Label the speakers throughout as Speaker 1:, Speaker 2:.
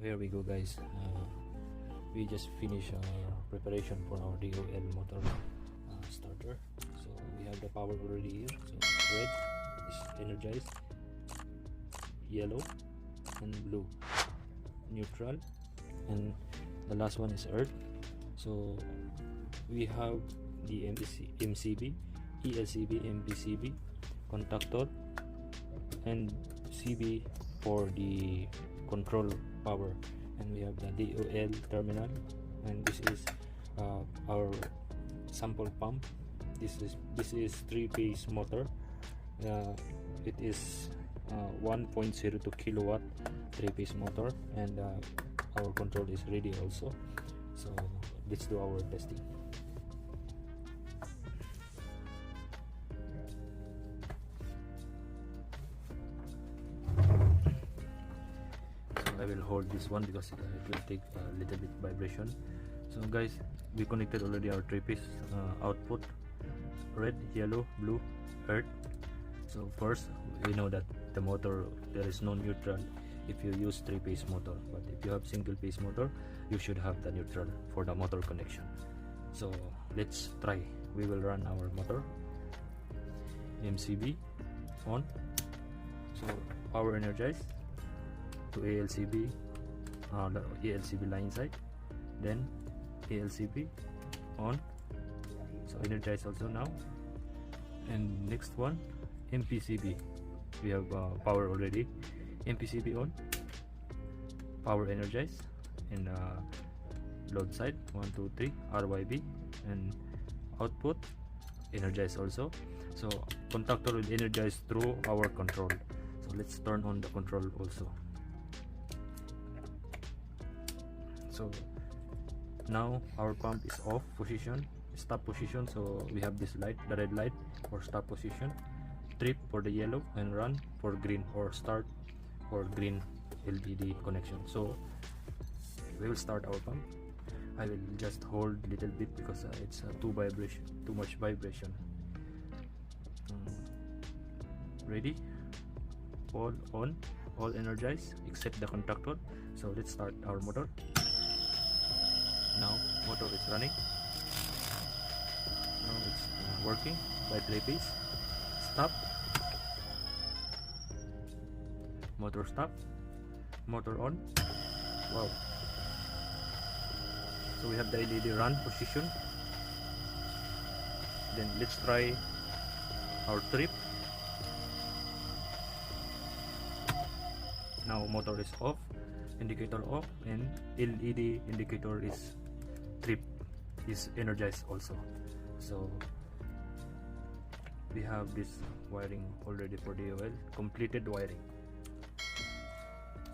Speaker 1: here we go, guys. We just finished our preparation for our DOL motor starter. So we have the power already here. So red is energized, yellow and blue neutral, and the last one is earth. So we have the MCB, ELCB, MPCB, contactor, and CB for the control power, and we have the DOL terminal, and this is our sample pump. This is 3-phase motor. It is 1.02 kilowatt 3-phase motor, and our control is ready also. So let's do our testing. I will hold this one because it will take a little bit vibration. So guys, we connected already our 3-phase output: red, yellow, blue, earth. So first, we know that the motor, there is no neutral if you use 3-phase motor, but if you have single-phase motor, you should have the neutral for the motor connection. So let's try. We will run our motor. MCB on. So power energized to ELCB, the ELCB line side, then ELCB on, so energized also now. And next one, MPCB, we have power already. MPCB on, power energized, and load side 1 2 3 RYB, and output energized also. So contactor will energize through our control. So let's turn on the control also. So now our pump is off position, stop position. So we have this light, the red light for stop position, trip for the yellow, and run for green, or start for green LED connection. So we will start our pump. I will just hold a little bit because it's too much vibration. Ready? All on, all energized except the contactor. So let's start our motor. Now motor is running. Now it's working by 3-phase. Stop. Motor stop. Motor on. Wow. So we have the LED run position. Then let's try our trip. Now motor is off, indicator off, and LED indicator is trip is energized also. So we have this wiring already for DOL, completed wiring.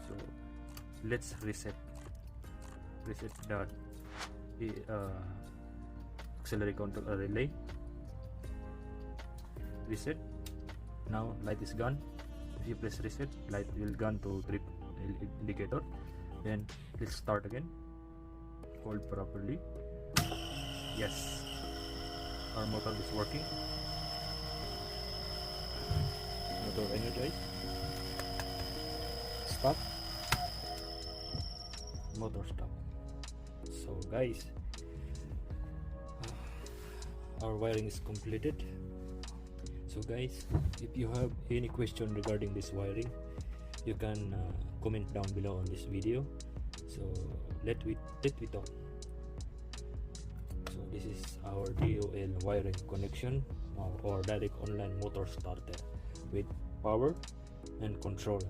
Speaker 1: So let's reset that auxiliary control relay. Reset. Now light is gone. If you press reset, light will gone to trip indicator. Then let's start again. Hold properly. Yes, our motor is working. Motor energized. Stop. Motor stop. So guys, our wiring is completed. So guys, if you have any question regarding this wiring, you can comment down below on this video. So let we talk. So this is our DOL wiring connection, or direct online motor starter with power and control,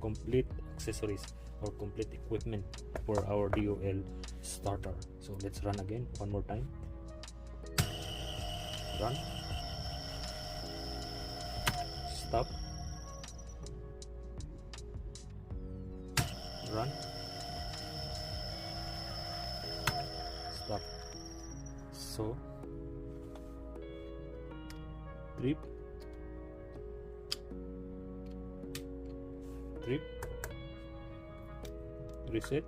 Speaker 1: complete accessories or complete equipment for our DOL starter. So let's run again one more time. Run. Stop. Run. Stop. So trip, reset,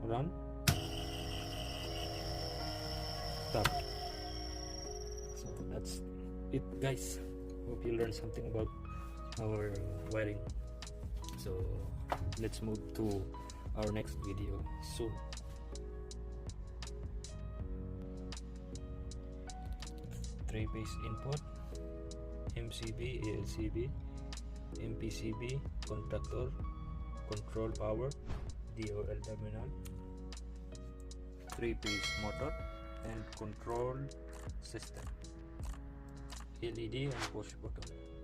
Speaker 1: run, stop. So that's it, guys. Hope you learned something about our wiring. So let's move to our next video soon. Three-piece input, MCB, ELCB, MPCB, contactor, control power, DOL terminal, three-piece motor, and control system, LED and push button.